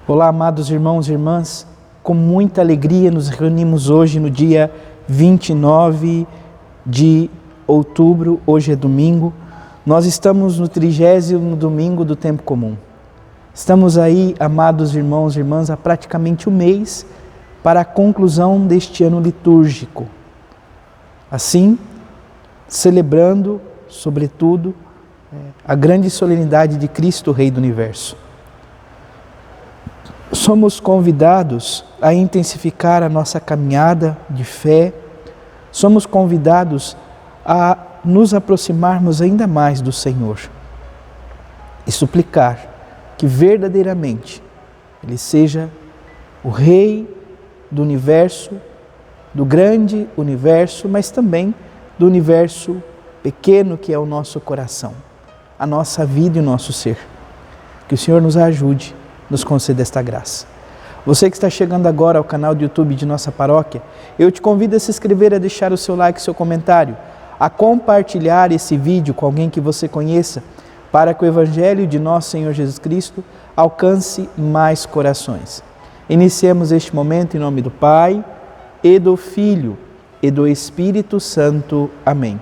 Olá, amados irmãos e irmãs, com muita alegria nos reunimos hoje no dia 29 de outubro, hoje é domingo, nós estamos no 30º domingo do tempo comum. Estamos aí, amados irmãos e irmãs, há praticamente um mês para a conclusão deste ano litúrgico. Assim, celebrando, sobretudo, a grande solenidade de Cristo, Rei do Universo. Somos convidados a intensificar a nossa caminhada de fé, somos convidados a nos aproximarmos ainda mais do Senhor e suplicar que verdadeiramente Ele seja o Rei do Universo, do grande universo, mas também do universo pequeno que é o nosso coração, a nossa vida e o nosso ser. Que o Senhor nos ajude, nos conceda esta graça. Você que está chegando agora ao canal do YouTube de nossa paróquia, eu te convido a se inscrever, a deixar o seu like, seu comentário, a compartilhar esse vídeo com alguém que você conheça, para que o Evangelho de nosso Senhor Jesus Cristo alcance mais corações. Iniciemos este momento em nome do Pai, e do Filho, e do Espírito Santo. Amém.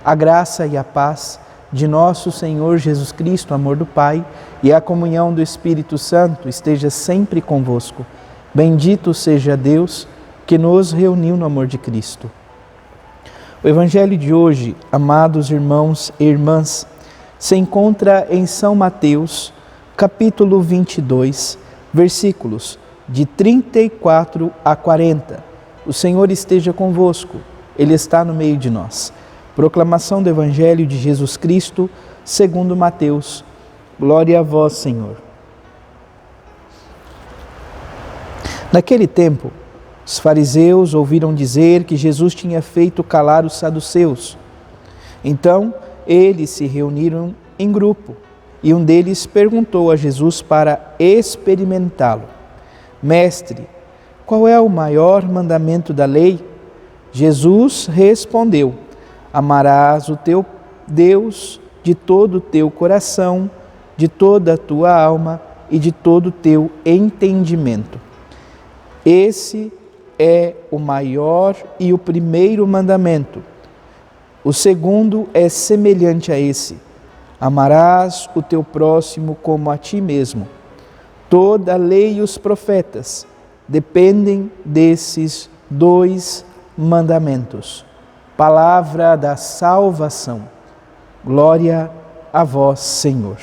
A graça e a paz de nosso Senhor Jesus Cristo, amor do Pai, e a comunhão do Espírito Santo esteja sempre convosco. Bendito seja Deus que nos reuniu no amor de Cristo. O Evangelho de hoje, amados irmãos e irmãs, se encontra em São Mateus, capítulo 22, versículos de 34 a 40. O Senhor esteja convosco, Ele está no meio de nós. Proclamação do Evangelho de Jesus Cristo, segundo Mateus. Glória a vós, Senhor. Naquele tempo, os fariseus ouviram dizer que Jesus tinha feito calar os saduceus. Então, eles se reuniram em grupo e um deles perguntou a Jesus para experimentá-lo: Mestre, qual é o maior mandamento da lei? Jesus respondeu: Amarás o teu Deus de todo o teu coração, de toda a tua alma e de todo o teu entendimento. Esse é o maior e o primeiro mandamento. O segundo é semelhante a esse: amarás o teu próximo como a ti mesmo. Toda a lei e os profetas dependem desses dois mandamentos. Palavra da salvação. Glória a vós, Senhor.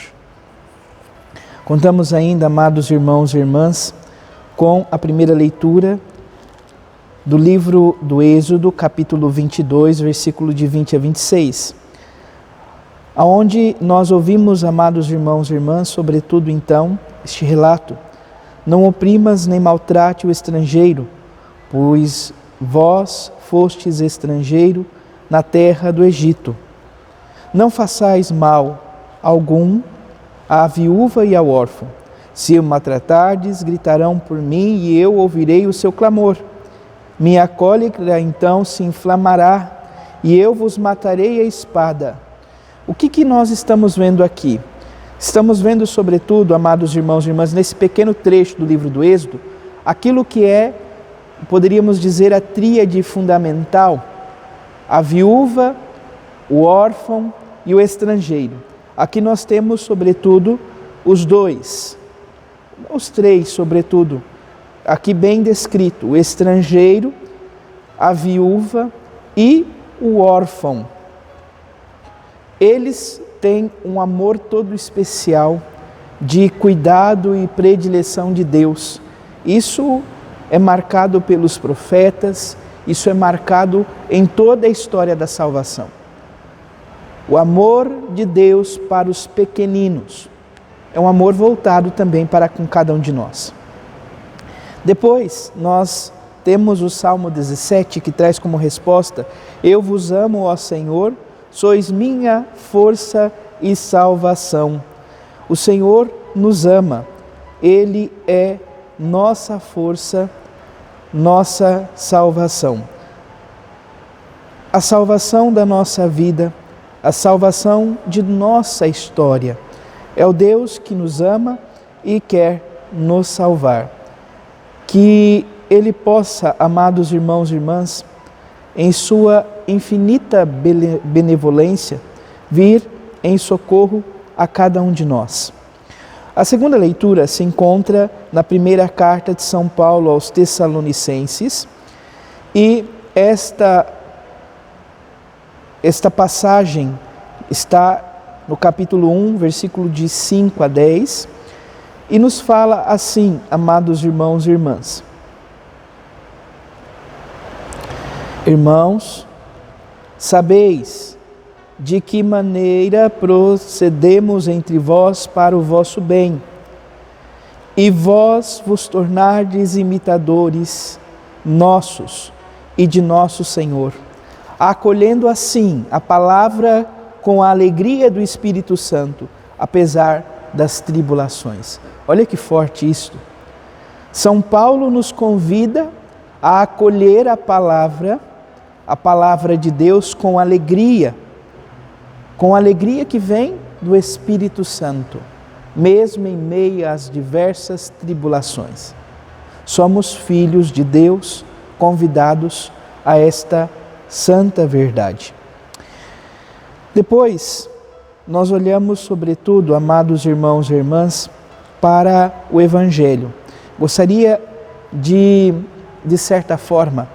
Contamos ainda, amados irmãos e irmãs, com a primeira leitura do livro do Êxodo, capítulo 22, versículo de 20 a 26, aonde nós ouvimos, amados irmãos e irmãs, sobretudo então, este relato: Não oprimas nem maltrate o estrangeiro, pois vós fostes estrangeiro na terra do Egito. Não façais mal algum à viúva e ao órfão. Se o maltratardes, gritarão por mim e eu ouvirei o seu clamor. Minha cólera então se inflamará e eu vos matarei à espada. O que nós estamos vendo aqui? Estamos vendo, sobretudo, amados irmãos e irmãs, nesse pequeno trecho do livro do Êxodo, aquilo que é, poderíamos dizer, a tríade fundamental: a viúva, o órfão e o estrangeiro. Aqui nós temos, sobretudo, os três, sobretudo, aqui bem descrito: o estrangeiro, a viúva e o órfão. Eles têm um amor todo especial de cuidado e predileção de Deus. Isso é marcado pelos profetas, isso é marcado em toda a história da salvação. O amor de Deus para os pequeninos é um amor voltado também para com cada um de nós. Depois, nós temos o Salmo 17, que traz como resposta: Eu vos amo, ó Senhor, sois minha força e salvação. O Senhor nos ama, Ele é nossa força, nossa salvação. A salvação da nossa vida, a salvação de nossa história. É o Deus que nos ama e quer nos salvar. Que Ele possa, amados irmãos e irmãs, em sua infinita benevolência, vir em socorro a cada um de nós. A segunda leitura se encontra na primeira carta de São Paulo aos Tessalonicenses, e esta passagem está no capítulo 1, versículo de 5 a 10, e nos fala assim, amados irmãos e irmãs. Irmãos, sabeis de que maneira procedemos entre vós para o vosso bem, e vós vos tornardes imitadores nossos e de nosso Senhor, acolhendo assim a palavra com a alegria do Espírito Santo, apesar das tribulações. Olha que forte isto. São Paulo nos convida a acolher a palavra de Deus com alegria que vem do Espírito Santo, mesmo em meio às diversas tribulações. Somos filhos de Deus, convidados a esta santa verdade. Depois, nós olhamos sobretudo, amados irmãos e irmãs, para o Evangelho. Gostaria de certa forma,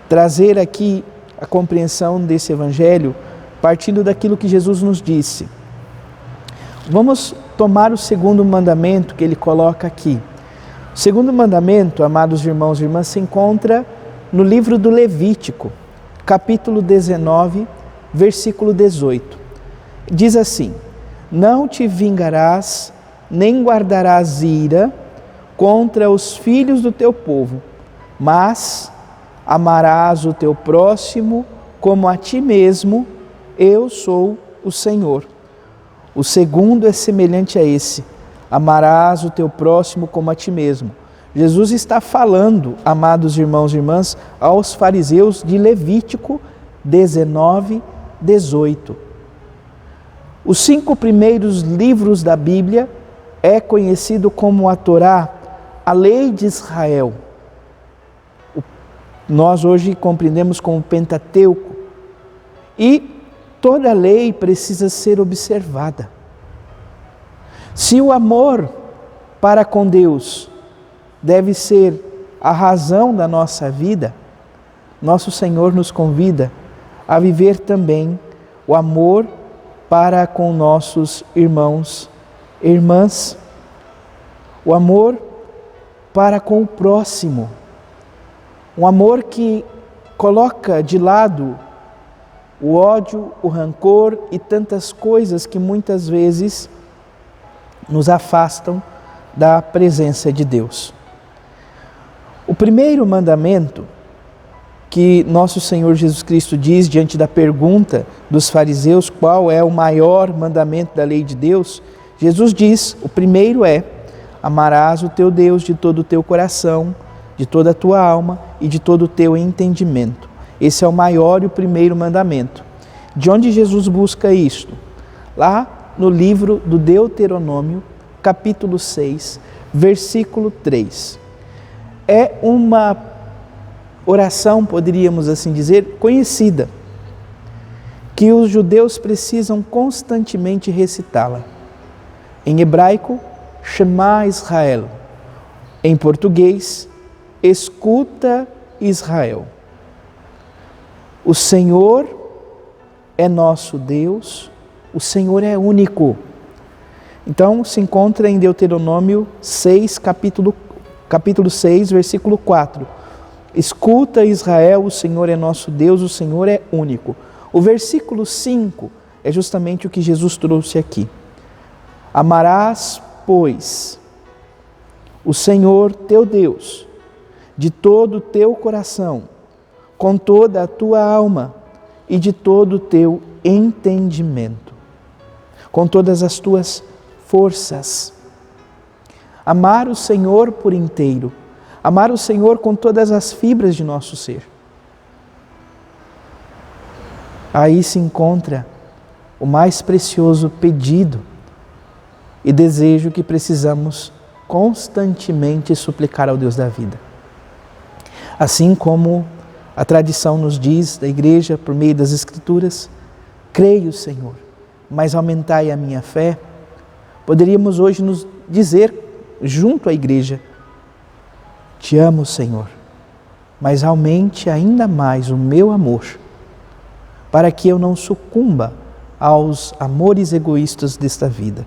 trazer aqui a compreensão desse Evangelho partindo daquilo que Jesus nos disse. Vamos tomar o segundo mandamento que ele coloca aqui. O segundo mandamento, amados irmãos e irmãs, se encontra no livro do Levítico, capítulo 19, versículo 18. Diz assim: não te vingarás, nem guardarás ira contra os filhos do teu povo, mas amarás o teu próximo como a ti mesmo, eu sou o Senhor. O segundo é semelhante a esse: amarás o teu próximo como a ti mesmo. Jesus está falando, amados irmãos e irmãs, aos fariseus de Levítico 19, 18. Os 5 primeiros livros da Bíblia é conhecido como a Torá, a lei de Israel. Nós hoje compreendemos como Pentateuco. E toda lei precisa ser observada. Se o amor para com Deus deve ser a razão da nossa vida, nosso Senhor nos convida a viver também o amor para com nossos irmãos e irmãs, o amor para com o próximo, um amor que coloca de lado o ódio, o rancor e tantas coisas que muitas vezes nos afastam da presença de Deus. O primeiro mandamento que nosso Senhor Jesus Cristo diz diante da pergunta dos fariseus qual é o maior mandamento da lei de Deus, Jesus diz, o primeiro é: amarás o teu Deus de todo o teu coração, de toda a tua alma e de todo o teu entendimento. Esse é o maior e o primeiro mandamento. De onde Jesus busca isto? Lá no livro do Deuteronômio, capítulo 6, versículo 3. É uma oração, poderíamos assim dizer, conhecida, que os judeus precisam constantemente recitá-la. Em hebraico, Shema Israel. Em português, escuta Israel. O Senhor é nosso Deus, o Senhor é único. Então, se encontra em Deuteronômio 6, capítulo 6, versículo 4. Escuta Israel, o Senhor é nosso Deus, o Senhor é único. O versículo 5 é justamente o que Jesus trouxe aqui. Amarás, pois, o Senhor teu Deus, de todo o teu coração, com toda a tua alma e de todo o teu entendimento, com todas as tuas forças. Amar o Senhor por inteiro, amar o Senhor com todas as fibras de nosso ser. Aí se encontra o mais precioso pedido e desejo que precisamos constantemente suplicar ao Deus da vida. Assim como a tradição nos diz, da Igreja, por meio das Escrituras, creio, Senhor, mas aumentai a minha fé, poderíamos hoje nos dizer, junto à Igreja, te amo, Senhor, mas aumente ainda mais o meu amor, para que eu não sucumba aos amores egoístas desta vida.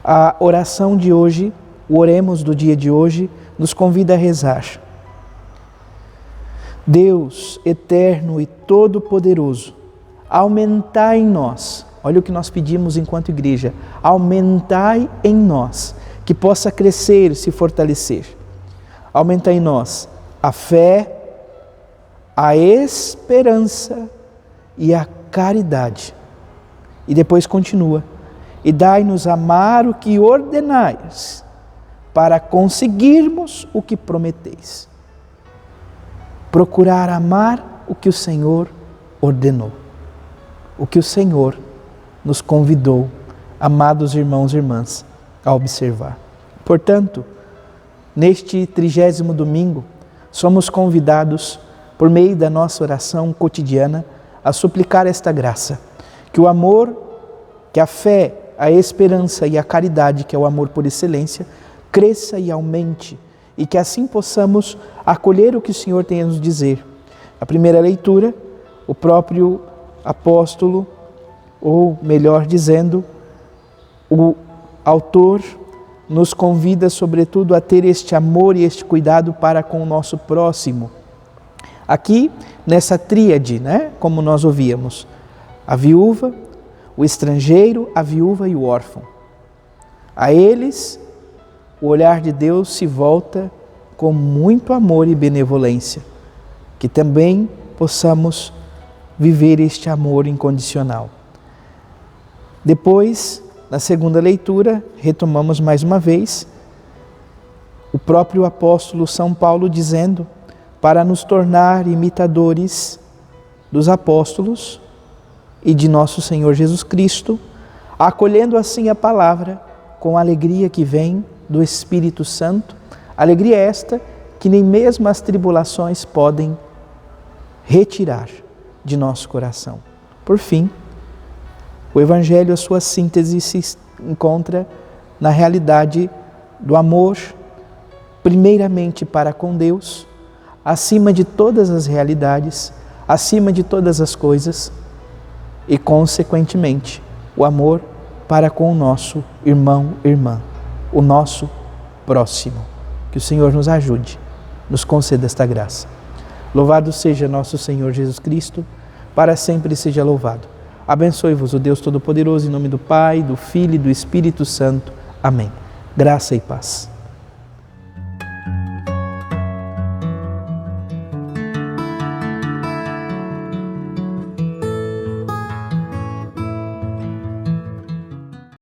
A oração de hoje, o oremos do dia de hoje, nos convida a rezar. Deus eterno e todo-poderoso, aumentai em nós, olha o que nós pedimos enquanto igreja, aumentai em nós, que possa crescer e se fortalecer. Aumentai em nós a fé, a esperança e a caridade. E depois continua, e dai-nos amar o que ordenais, para conseguirmos o que prometeis. Procurar amar o que o Senhor ordenou, o que o Senhor nos convidou, amados irmãos e irmãs, a observar. Portanto, neste 30º domingo, somos convidados, por meio da nossa oração cotidiana, a suplicar esta graça, que o amor, que a fé, a esperança e a caridade, que é o amor por excelência, cresça e aumente, e que assim possamos acolher o que o Senhor tem a nos dizer. A primeira leitura, o próprio apóstolo, ou melhor dizendo, o autor nos convida sobretudo a ter este amor e este cuidado para com o nosso próximo. Aqui, nessa tríade, como nós ouvíamos, a viúva, o estrangeiro, a viúva e o órfão. A eles, o olhar de Deus se volta com muito amor e benevolência, que também possamos viver este amor incondicional. Depois, na segunda leitura, retomamos mais uma vez o próprio apóstolo São Paulo dizendo para nos tornar imitadores dos apóstolos e de nosso Senhor Jesus Cristo, acolhendo assim a palavra com a alegria que vem do Espírito Santo, alegria esta que nem mesmo as tribulações podem retirar de nosso coração. Por fim, o Evangelho, a sua síntese se encontra na realidade do amor, primeiramente para com Deus, acima de todas as realidades, acima de todas as coisas, e consequentemente o amor para com o nosso irmão e irmã, o nosso próximo. Que o Senhor nos ajude, nos conceda esta graça. Louvado seja nosso Senhor Jesus Cristo, para sempre seja louvado. Abençoe-vos o Deus Todo-Poderoso, em nome do Pai, do Filho e do Espírito Santo. Amém. Graça e paz.